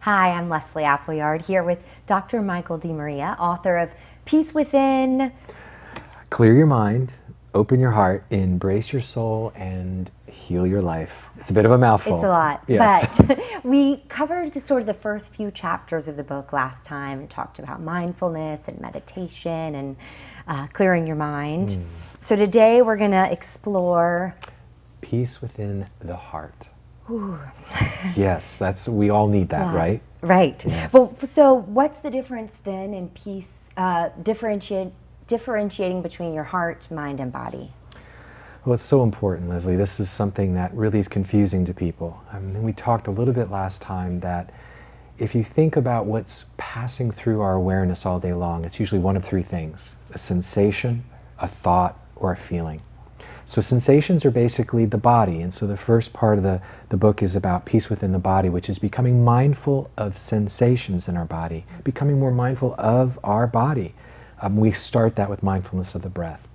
Hi, I'm Leslie Appleyard here with Dr. Michael DeMaria, author of Peace Within. Clear your mind, open your heart, embrace your soul, and heal your life. It's a bit of a mouthful. It's a lot, yes. But we covered sort of the first few chapters of the book last time and talked about mindfulness and meditation and clearing your mind. So today we're going to explore Peace within the heart. Ooh. Yes, we all need that, right? Right. Yes. Well, so what's the difference then in peace, differentiating between your heart, mind, and body? Well, it's so important, Leslie. This is something that really is confusing to people. We talked a little bit last time that if you think about what's passing through our awareness all day long, it's usually one of three things: a sensation, a thought, or a feeling. So sensations are basically the body, and so the first part of the book is about peace within the body, which is becoming mindful of sensations in our body, becoming more mindful of our body. We start that with mindfulness of the breath.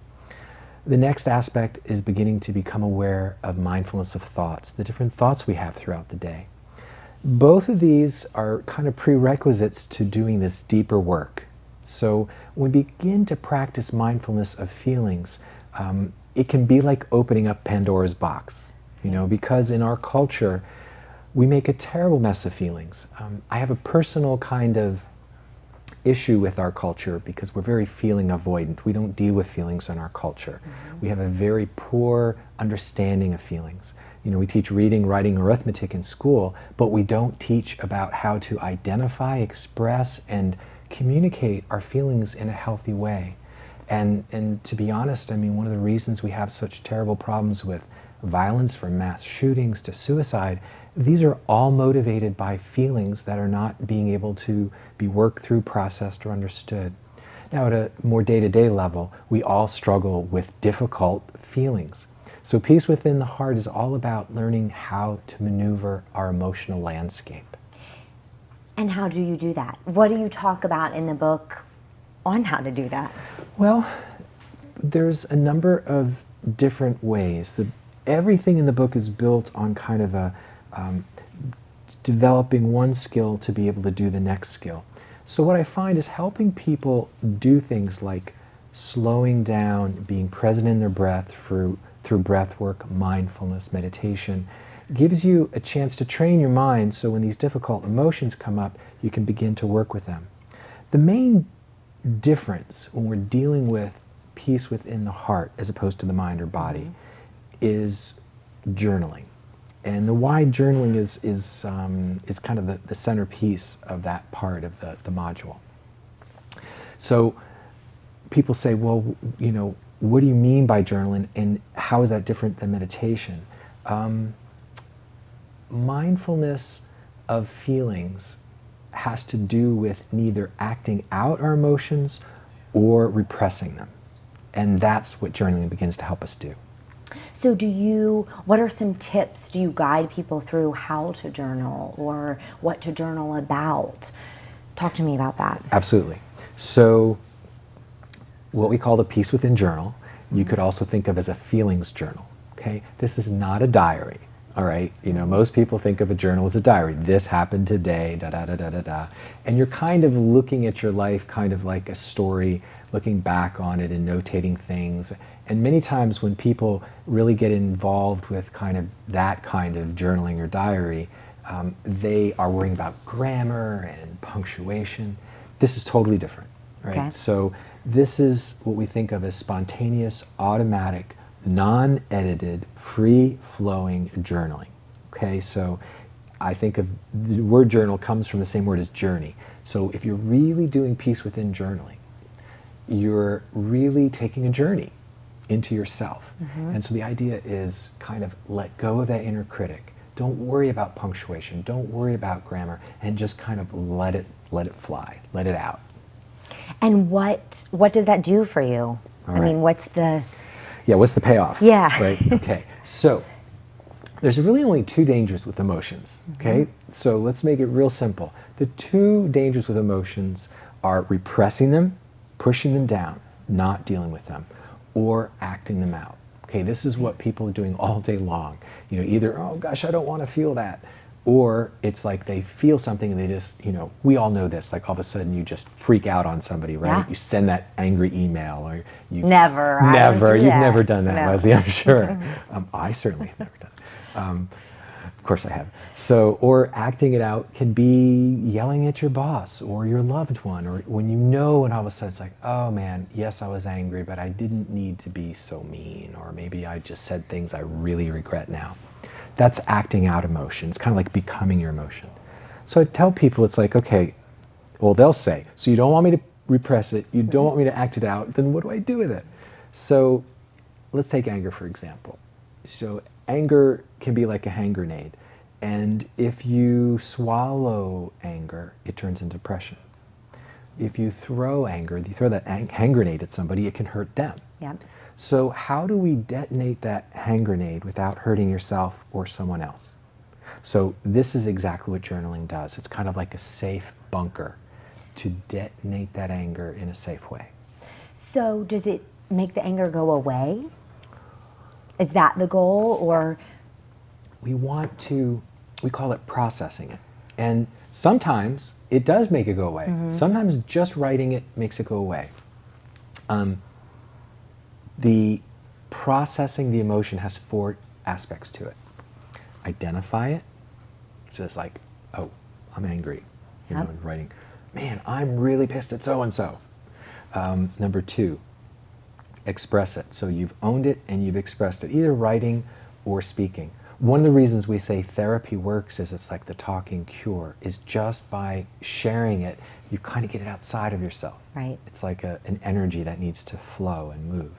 The next aspect is beginning to become aware of mindfulness of thoughts, the different thoughts we have throughout the day. Both of these are kind of prerequisites to doing this deeper work. So when we begin to practice mindfulness of feelings, it can be like opening up Pandora's box, because in our culture, we make a terrible mess of feelings. I have a personal kind of issue with our culture because we're very feeling avoidant. We don't deal with feelings in our culture. We have a very poor understanding of feelings. We teach reading, writing, arithmetic in school, but we don't teach about how to identify, express, and communicate our feelings in a healthy way. And to be honest, one of the reasons we have such terrible problems with violence, from mass shootings to suicide, these are all motivated by feelings that are not being able to be worked through, processed, or understood. Now, at a more day-to-day level, we all struggle with difficult feelings. So peace within the heart is all about learning how to maneuver our emotional landscape. And how do you do that? What do you talk about in the book on how to do that? Well, there's a number of different ways. Everything in the book is built on kind of a developing one skill to be able to do the next skill. So what I find is helping people do things like slowing down, being present in their breath through breath work, mindfulness, meditation, gives you a chance to train your mind so when these difficult emotions come up, you can begin to work with them. The main difference when we're dealing with peace within the heart as opposed to the mind or body is journaling. And the why journaling is kind of the centerpiece of that part of the module. So people say, well, what do you mean by journaling and how is that different than meditation? Mindfulness of feelings has to do with neither acting out our emotions or repressing them. And that's what journaling begins to help us do. So what are some tips? Do you guide people through how to journal or what to journal about? Talk to me about that. Absolutely. So what we call the Peace Within journal, you could also think of as a feelings journal. Okay? This is not a diary. All right, most people think of a journal as a diary. This happened today, da da da da da da. And you're kind of looking at your life kind of like a story, looking back on it and notating things. And many times when people really get involved with that kind of journaling or diary, they are worrying about grammar and punctuation. This is totally different, right? Okay. So this is what we think of as spontaneous, automatic, non-edited, free-flowing journaling. Okay, so I think of the word journal comes from the same word as journey. So if you're really doing peace within journaling, you're really taking a journey into yourself. And so the idea is kind of let go of that inner critic. Don't worry about punctuation. Don't worry about grammar, and just kind of let it fly, let it out. And what does that do for you? All right. What's the... Yeah, what's the payoff? Yeah. Right? Okay. So there's really only two dangers with emotions. Okay? So let's make it real simple. The two dangers with emotions are repressing them, pushing them down, not dealing with them, or acting them out. Okay, this is what people are doing all day long. Either, oh gosh, I don't want to feel that, Or it's like they feel something and they just, we all know this, like all of a sudden you just freak out on somebody, right? Yeah. You send that angry email or you... Never. Never. You've never done that, No. Leslie, I'm sure. I certainly have never done it. Of course I have. So, or acting it out can be yelling at your boss or your loved one, or when and all of a sudden it's like, oh man, yes, I was angry, but I didn't need to be so mean, or maybe I just said things I really regret now. That's acting out emotion. It's kind of like becoming your emotion. So I tell people, it's like, okay, well, they'll say, so you don't want me to repress it, you don't want me to act it out, then what do I do with it? So let's take anger, for example. So anger can be like a hand grenade. And if you swallow anger, it turns into depression. If you throw anger, you throw that hand grenade at somebody, it can hurt them. Yep. So how do we detonate that hand grenade without hurting yourself or someone else? So this is exactly what journaling does. It's kind of like a safe bunker to detonate that anger in a safe way. So does it make the anger go away? Is that the goal, or? We call it processing it. And sometimes it does make it go away. Sometimes just writing it makes it go away. The processing the emotion has 4 aspects to it. Identify it, which is like, oh, I'm angry. And writing, man, I'm really pissed at so-and-so. Number 2, express it. So you've owned it and you've expressed it, either writing or speaking. One of the reasons we say therapy works is it's like the talking cure, is just by sharing it, you kind of get it outside of yourself. Right. It's like an energy that needs to flow and move.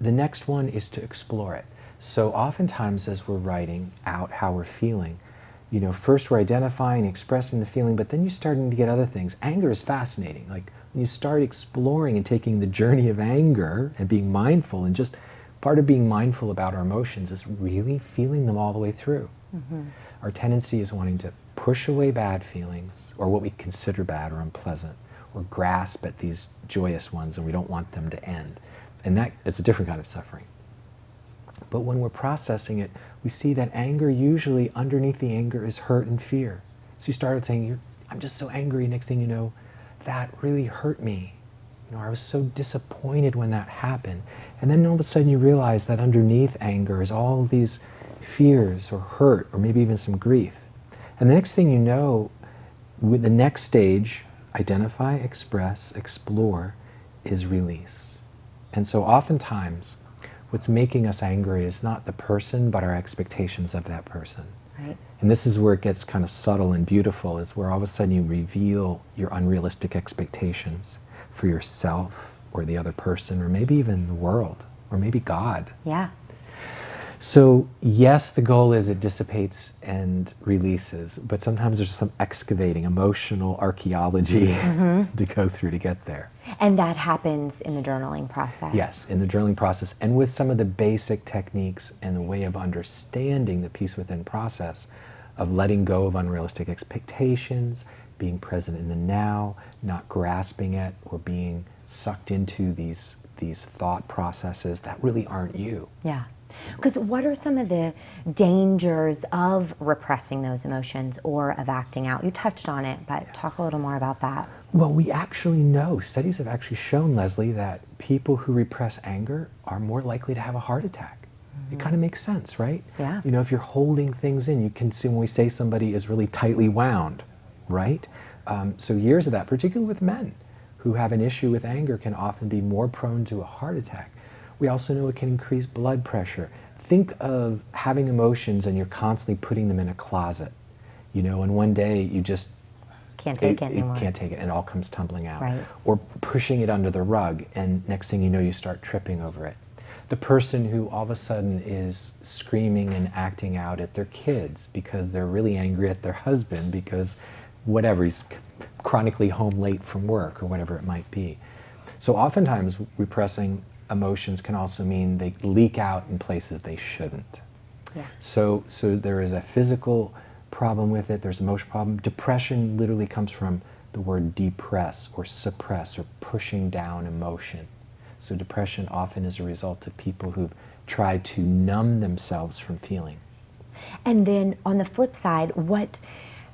The next one is to explore it. So oftentimes as we're writing out how we're feeling, first we're identifying, expressing the feeling, but then you're starting to get other things. Anger is fascinating. Like when you start exploring and taking the journey of anger and being mindful, and just part of being mindful about our emotions is really feeling them all the way through. Our tendency is wanting to push away bad feelings, or what we consider bad or unpleasant, or grasp at these joyous ones, and we don't want them to end. And that is a different kind of suffering. But when we're processing it, we see that anger, usually underneath the anger is hurt and fear. So you started saying, I'm just so angry, next thing you know, that really hurt me. I was so disappointed when that happened. And then all of a sudden you realize that underneath anger is all these fears or hurt, or maybe even some grief. And the next thing you know, with the next stage, identify, express, explore, is release. And so oftentimes, what's making us angry is not the person, but our expectations of that person. Right. And this is where it gets kind of subtle and beautiful, is where all of a sudden you reveal your unrealistic expectations for yourself or the other person, or maybe even the world, or maybe God. Yeah. So yes, the goal is it dissipates and releases, but sometimes there's some excavating, emotional archaeology to go through to get there. And that happens in the journaling process. Yes, in the journaling process, and with some of the basic techniques and the way of understanding the peace within process of letting go of unrealistic expectations, being present in the now, not grasping at or being sucked into these thought processes that really aren't you. Yeah. Because what are some of the dangers of repressing those emotions or of acting out? You touched on it, but talk a little more about that. Well, we actually know, studies have actually shown, Leslie, that people who repress anger are more likely to have a heart attack. It kind of makes sense, right? Yeah. If you're holding things in, you can see when we say somebody is really tightly wound, right? So years of that, particularly with men who have an issue with anger, can often be more prone to a heart attack. We also know it can increase blood pressure. Think of having emotions and you're constantly putting them in a closet, and one day you just can't take it anymore. Can't take it, and it all comes tumbling out. Right. Or pushing it under the rug, and next thing you know, you start tripping over it. The person who all of a sudden is screaming and acting out at their kids because they're really angry at their husband because whatever, he's chronically home late from work or whatever it might be. So oftentimes repressing emotions can also mean they leak out in places they shouldn't. Yeah. So there is a physical problem with it, there's an emotional problem. Depression literally comes from the word depress or suppress or pushing down emotion. So depression often is a result of people who've tried to numb themselves from feeling. And then on the flip side,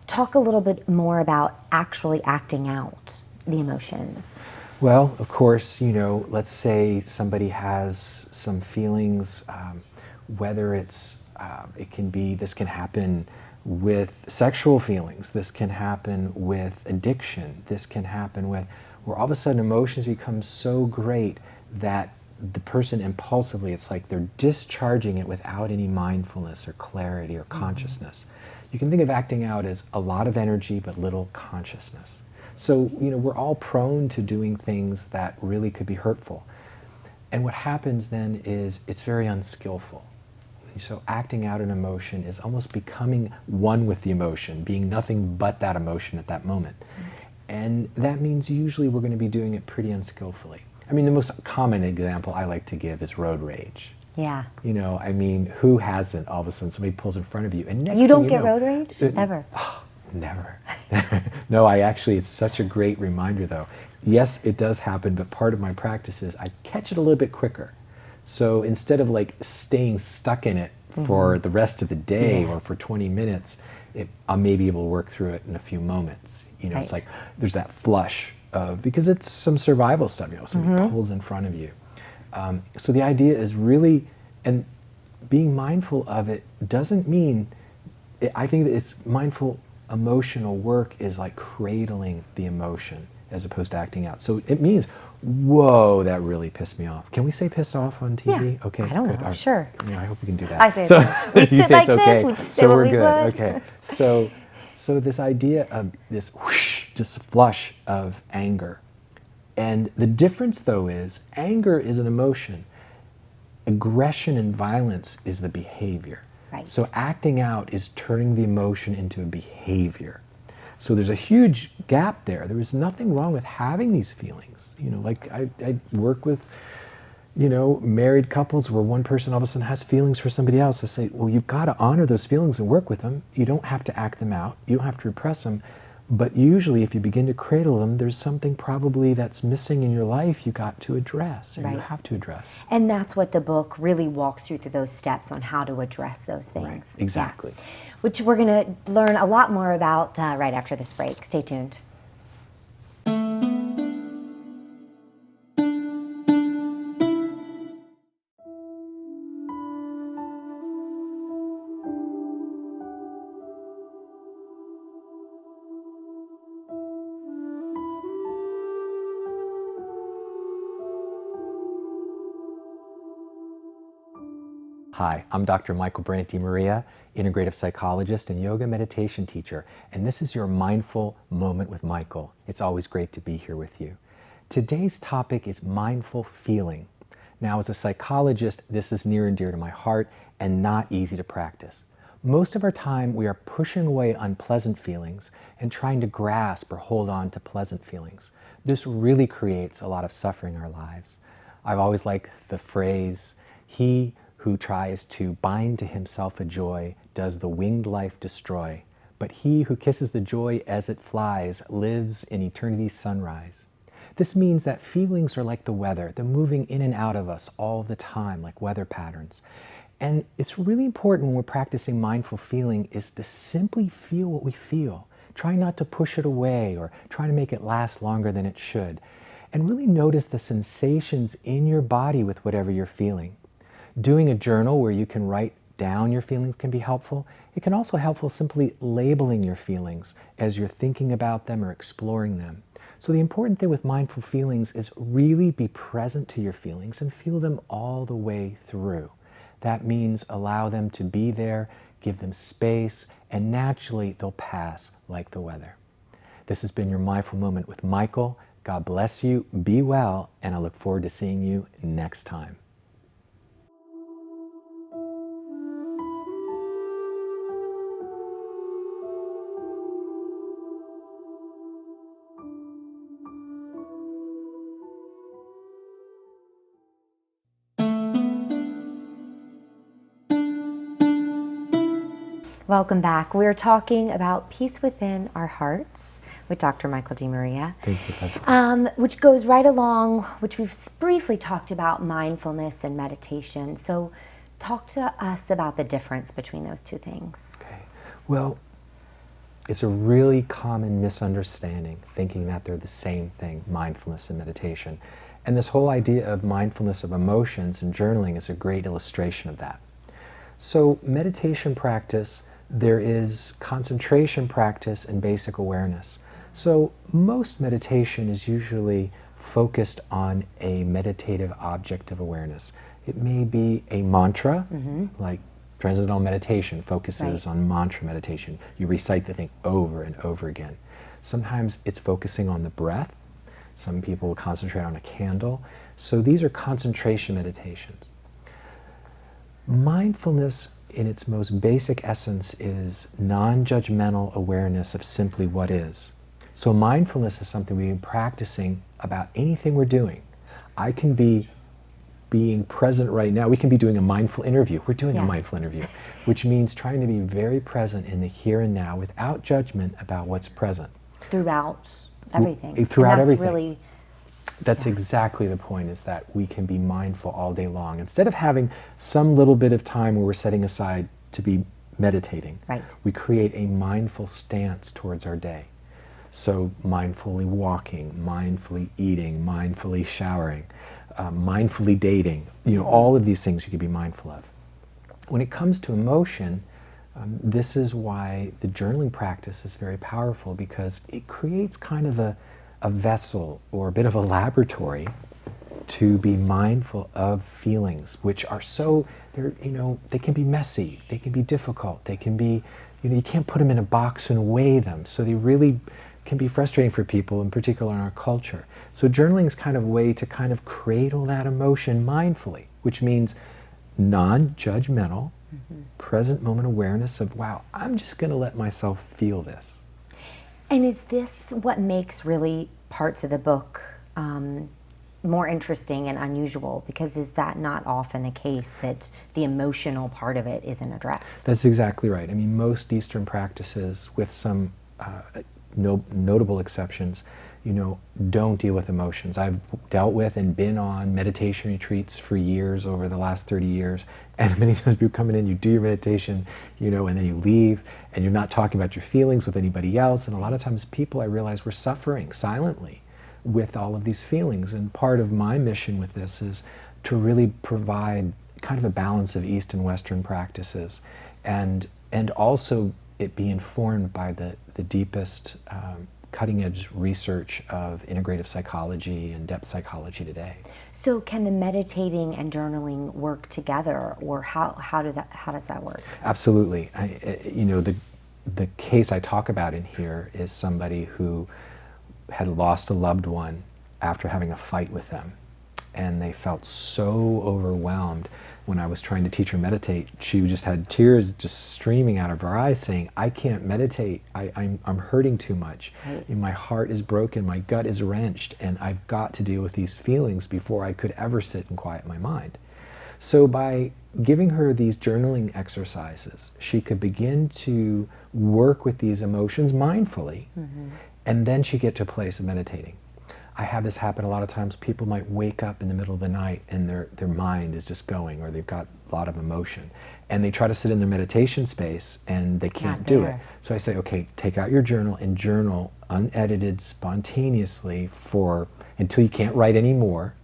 talk a little bit more about actually acting out the emotions. Well, of course, let's say somebody has some feelings, whether this can happen with sexual feelings, this can happen with addiction, this can happen with, where all of a sudden emotions become so great that the person impulsively, it's like they're discharging it without any mindfulness or clarity or consciousness. You can think of acting out as a lot of energy but little consciousness. So, we're all prone to doing things that really could be hurtful. And what happens then is it's very unskillful. So acting out an emotion is almost becoming one with the emotion, being nothing but that emotion at that moment. And that means usually we're going to be doing it pretty unskillfully. I mean, the most common example I like to give is road rage. Yeah. Who hasn't? All of a sudden somebody pulls in front of you and next You don't thing get road rage? Ever? Oh, never. No, it's such a great reminder though. Yes, it does happen, but part of my practice is I catch it a little bit quicker. So instead of like staying stuck in it for the rest of the day or for 20 minutes, I may be able to work through it in a few moments. Right. It's like there's that flush of, because it's some survival stuff, somebody pulls in front of you. So the idea is really, and being mindful of it doesn't mean, I think that it's mindful emotional work is like cradling the emotion as opposed to acting out. So it means, whoa, that really pissed me off. Can we say pissed off on TV? Yeah. Okay, I don't good. know. Sure. Yeah, I hope we can do that. I say so. We You sit say like it's okay. this, we just say So what we're we good. would. Okay. So this idea of this whoosh, just flush of anger. And the difference though is anger is an emotion. Aggression and violence is the behavior. Right. So acting out is turning the emotion into a behavior. So there's a huge gap there. There is nothing wrong with having these feelings. Like I work with, married couples where one person all of a sudden has feelings for somebody else. I say, well, you've got to honor those feelings and work with them. You don't have to act them out. You don't have to repress them. But usually if you begin to cradle them, there's something probably that's missing in your life you got to address, or you have to address. And that's what the book really walks you through those steps on how to address those things. Right, exactly. Yeah. Which we're going to learn a lot more about right after this break. Stay tuned. Hi, I'm Dr. Michael Brandt DeMaria, integrative psychologist and yoga meditation teacher, and this is your Mindful Moment with Michael. It's always great to be here with you. Today's topic is mindful feeling. Now, as a psychologist, this is near and dear to my heart and not easy to practice. Most of our time, we are pushing away unpleasant feelings and trying to grasp or hold on to pleasant feelings. This really creates a lot of suffering in our lives. I've always liked the phrase, "He who tries to bind to himself a joy does the winged life destroy, but he who kisses the joy as it flies lives in eternity's sunrise." This means that feelings are like the weather. They're moving in and out of us all the time, like weather patterns. And it's really important when we're practicing mindful feeling is to simply feel what we feel. Try not to push it away or try to make it last longer than it should. And really notice the sensations in your body with whatever you're feeling. Doing a journal where you can write down your feelings can be helpful. It can also helpful simply labeling your feelings as you're thinking about them or exploring them. So the important thing with mindful feelings is really be present to your feelings and feel them all the way through. That means allow them to be there, give them space, and naturally they'll pass like the weather. This has been your Mindful Moment with Michael. God bless you, be well, and I look forward to seeing you next time. Welcome back. We're talking about peace within our hearts with Dr. Michael DeMaria. Thank you, Leslie. Which goes right along, which we've briefly talked about mindfulness and meditation. So Talk to us about the difference between those two things. Okay. Well, it's a really common misunderstanding, thinking that they're the same thing, mindfulness and meditation. And this whole idea of mindfulness of emotions and journaling is a great illustration of that. So meditation practice, there is concentration practice and basic awareness. So most meditation is usually focused on a meditative object of awareness. It may be a mantra, like Transcendental Meditation focuses on mantra meditation. You recite the thing over and over again. Sometimes it's focusing on the breath. Some people will concentrate on a candle. So these are concentration meditations. Mindfulness, in its most basic essence, is non-judgmental awareness of simply what is. So mindfulness is something we've been practicing about anything we're doing. I can be being present right now. We can be doing a mindful interview. We're doing a mindful interview, which means trying to be very present in the here and now without judgment about what's present. Throughout everything. Throughout and that's everything. Really, that's exactly the point, is that we can be mindful all day long. Instead of having some little bit of time where we're setting aside to be meditating, we create a mindful stance towards our day. So mindfully walking, mindfully eating, mindfully showering, mindfully dating, all of these things you can be mindful of. When it comes to emotion, this is why the journaling practice is very powerful, because it creates kind of a vessel or a bit of a laboratory to be mindful of feelings, which are they can be messy, they can be difficult, they can be, you can't put them in a box and weigh them. So they really can be frustrating for people, in particular in our culture. So journaling is kind of a way to kind of cradle that emotion mindfully, which means non-judgmental, present moment awareness of, wow, I'm just going to let myself feel this. And is this what makes really parts of the book more interesting and unusual? Because is that not often the case, that the emotional part of it isn't addressed? That's exactly right. I mean, most Eastern practices, with some notable exceptions, don't deal with emotions. I've dealt with and been on meditation retreats for years over the last 30 years, and many times people come in, you do your meditation, and then you leave, and you're not talking about your feelings with anybody else, and a lot of times people, I realize, were suffering silently with all of these feelings. And part of my mission with this is to really provide kind of a balance of East and Western practices, and also it be informed by the deepest cutting-edge research of integrative psychology and depth psychology today. So can the meditating and journaling work together, or how does that work? Absolutely. The case I talk about in here is somebody who had lost a loved one after having a fight with them, and they felt so overwhelmed. When I was trying to teach her meditate, she just had tears just streaming out of her eyes, saying, I can't meditate, I'm hurting too much. Right. My heart is broken, my gut is wrenched, and I've got to deal with these feelings before I could ever sit and quiet my mind. So by giving her these journaling exercises, she could begin to work with these emotions mindfully, and then she get to a place of meditating. I have this happen a lot of times. People might wake up in the middle of the night and their mind is just going, or they've got a lot of emotion. And they try to sit in their meditation space and they can't do it. So I say, okay, take out your journal and journal unedited, spontaneously until you can't write anymore.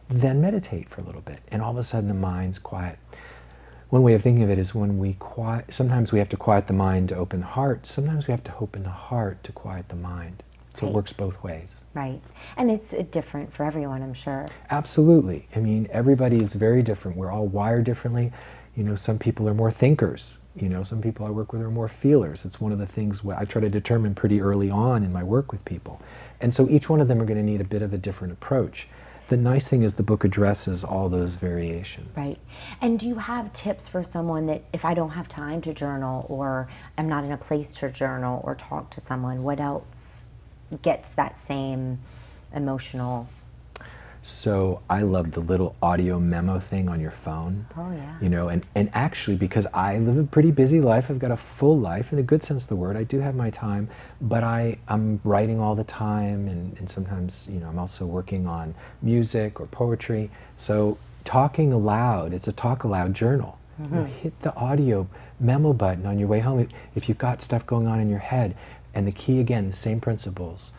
Then meditate for a little bit. And all of a sudden the mind's quiet. One way of thinking of it is sometimes we have to quiet the mind to open the heart. Sometimes we have to open the heart to quiet the mind. So it works both ways. Right. And it's different for everyone, I'm sure. Absolutely. I mean, everybody is very different. We're all wired differently. Some people are more thinkers. Some people I work with are more feelers. It's one of the things I try to determine pretty early on in my work with people. And so each one of them are going to need a bit of a different approach. The nice thing is the book addresses all those variations. Right. And do you have tips for someone that, if I don't have time to journal, or I'm not in a place to journal or talk to someone, what else gets that same emotional? So I love the little audio memo thing on your phone. Oh yeah. And actually, because I live a pretty busy life, I've got a full life in a good sense of the word. I do have my time, but I'm writing all the time, and sometimes, I'm also working on music or poetry. So talking aloud, it's a talk aloud journal. Hit the audio memo button on your way home if you've got stuff going on in your head. And the key, again, the same principles,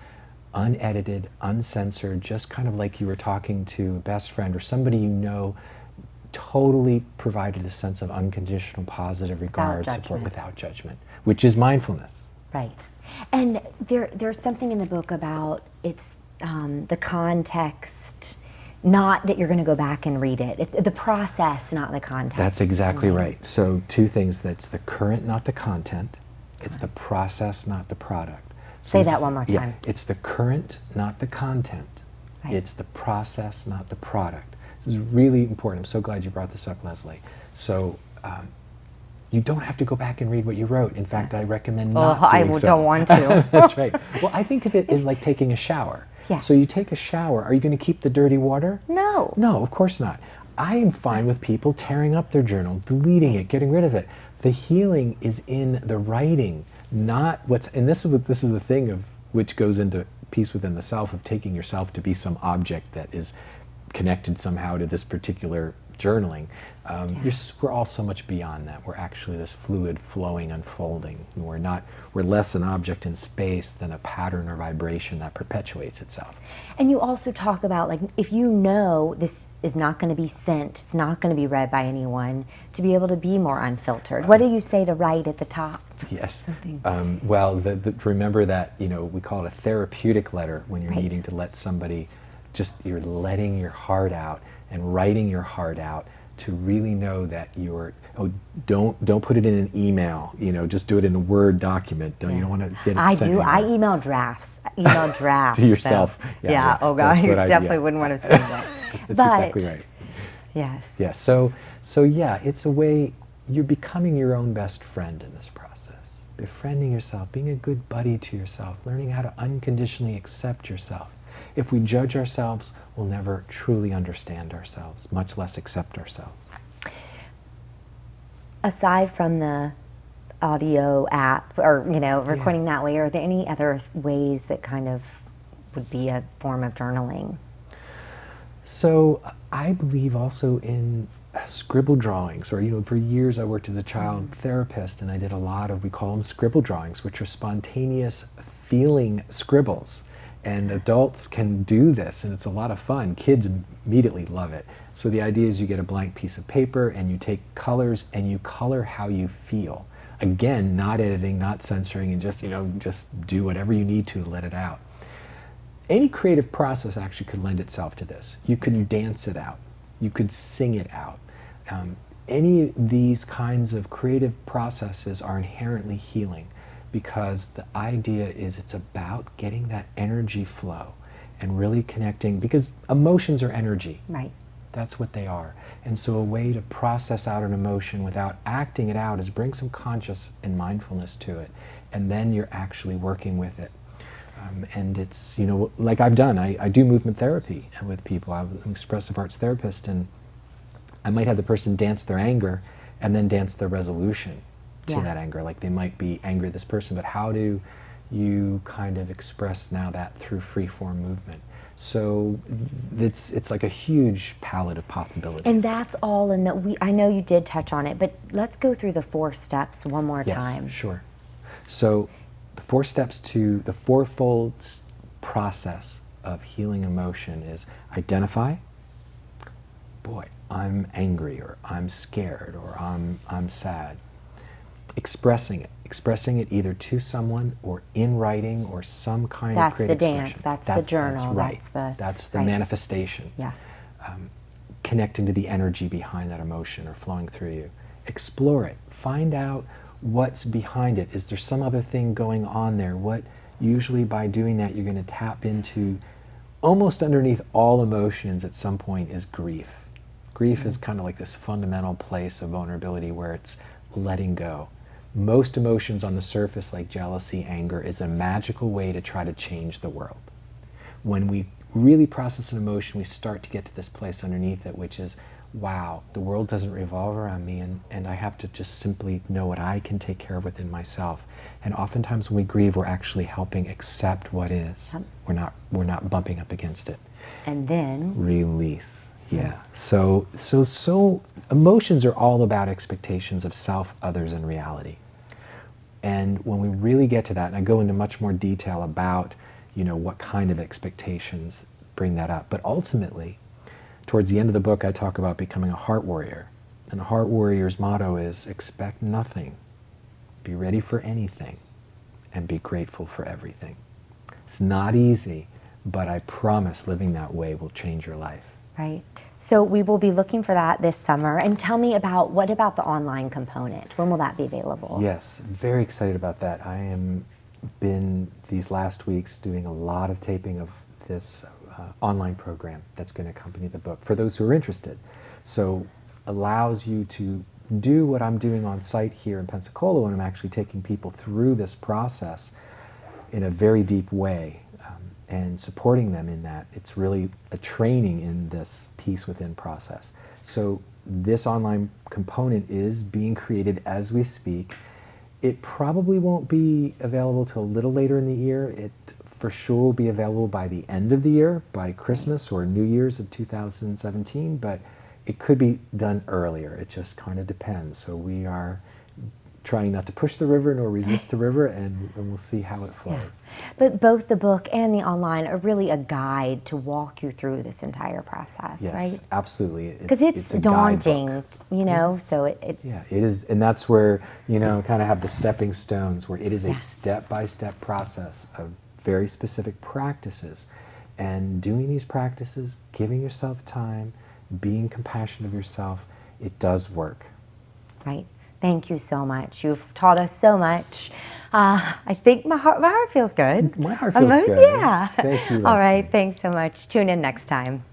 unedited, uncensored, just kind of like you were talking to a best friend or somebody you know, totally provided a sense of unconditional positive regard, support, without judgment, which is mindfulness. Right. And there's something in the book about it's the context, not that you're going to go back and read it. It's the process, not the context. That's exactly right. So two things, that's the current, not the content. It's the process, not the product. So say that one more time. Yeah, it's the current, not the content. Right. It's the process, not the product. This is really important. I'm so glad you brought this up, Leslie. So you don't have to go back and read what you wrote. In fact, I recommend not doing so. I don't want to. That's right. Well, I think of it as like taking a shower. Yeah. So you take a shower. Are you going to keep the dirty water? No. No, of course not. I am fine with people tearing up their journal, deleting it, getting rid of it. The healing is in the writing, not what's, and this is the thing of which goes into peace within the self, of taking yourself to be some object that is connected somehow to this particular journaling. We're all so much beyond that. We're actually this fluid, flowing, unfolding. We're less an object in space than a pattern or vibration that perpetuates itself. And you also talk about, like, if you know this is not going to be sent, it's not going to be read by anyone, to be able to be more unfiltered. What do you say to write at the top? Yes. Well, remember that, we call it a therapeutic letter when you're needing to let somebody, you're letting your heart out and writing your heart out to really know that don't put it in an email, just do it in a Word document. You don't want to get it sent I email drafts. To yourself. Yeah. Oh God, you definitely wouldn't want to send that. That's exactly right. Yes. Yeah. So yeah, it's a way you're becoming your own best friend in this process. Befriending yourself, being a good buddy to yourself, learning how to unconditionally accept yourself. If we judge ourselves, we'll never truly understand ourselves, much less accept ourselves. Aside from the audio app or, recording that way, are there any other ways that kind of would be a form of journaling? So I believe also in scribble drawings, or, for years I worked as a child therapist, and I did a lot of, we call them scribble drawings, which are spontaneous feeling scribbles. And adults can do this, and it's a lot of fun. Kids immediately love it. So the idea is you get a blank piece of paper and you take colors and you color how you feel. Again, not editing, not censoring, and just do whatever you need to let it out. Any creative process actually could lend itself to this. You could dance it out. You could sing it out. Any of these kinds of creative processes are inherently healing, because the idea is it's about getting that energy flow and really connecting, because emotions are energy. Right. That's what they are. And so a way to process out an emotion without acting it out is bring some conscious and mindfulness to it, and then you're actually working with it. And it's, like I've done, I do movement therapy with people. I'm an expressive arts therapist, and I might have the person dance their anger and then dance their resolution to that anger. Like they might be angry at this person, but how do you kind of express now that through free-form movement? So it's like a huge palette of possibilities. And that's all in the, I know you did touch on it, but let's go through the 4 steps one more time. Yes, sure. So the 4 steps to the fourfold process of healing emotion is identify, boy, I'm angry, or I'm scared, or I'm sad. Expressing it either to someone or in writing or some kind of creative expression. That's the journal. That's the manifestation. Yeah. Connecting to the energy behind that emotion or flowing through you. Explore it. Find out what's behind it. Is there some other thing going on there? Usually by doing that, you're going to tap into, almost underneath all emotions at some point, is grief. Grief is kind of like this fundamental place of vulnerability where it's letting go. Most emotions on the surface, like jealousy, anger, is a magical way to try to change the world. When we really process an emotion, we start to get to this place underneath it, which is, wow, the world doesn't revolve around me, and I have to just simply know what I can take care of within myself. And oftentimes when we grieve, we're actually helping accept what is. We're not bumping up against it. And then? Release. Yeah. So emotions are all about expectations of self, others, and reality. And when we really get to that, and I go into much more detail about, what kind of expectations bring that up. But ultimately, towards the end of the book, I talk about becoming a heart warrior. And a heart warrior's motto is expect nothing, be ready for anything, and be grateful for everything. It's not easy, but I promise living that way will change your life. Right. So we will be looking for that this summer. And tell me what about the online component? When will that be available? Yes, very excited about that. I am been these last weeks doing a lot of taping of this online program that's going to accompany the book for those who are interested. So allows you to do what I'm doing on site here in Pensacola when I'm actually taking people through this process in a very deep way. And supporting them in that. It's really a training in this peace within process. So this online component is being created as we speak. It probably won't be available till a little later in the year. It for sure will be available by the end of the year, by Christmas or New Year's of 2017, but it could be done earlier. It just kind of depends. So we are trying not to push the river nor resist the river, and we'll see how it flows. Yeah. But both the book and the online are really a guide to walk you through this entire process, yes, right? Absolutely. Because it's daunting, so it... Yeah, it is, and that's where, kind of have the stepping stones, where it is a step-by-step process of very specific practices. And doing these practices, giving yourself time, being compassionate of yourself, it does work. Right. Thank you so much. You've taught us so much. I think my heart feels good. My heart feels good. Yeah. Thank you, Leslie. All right. Thanks so much. Tune in next time.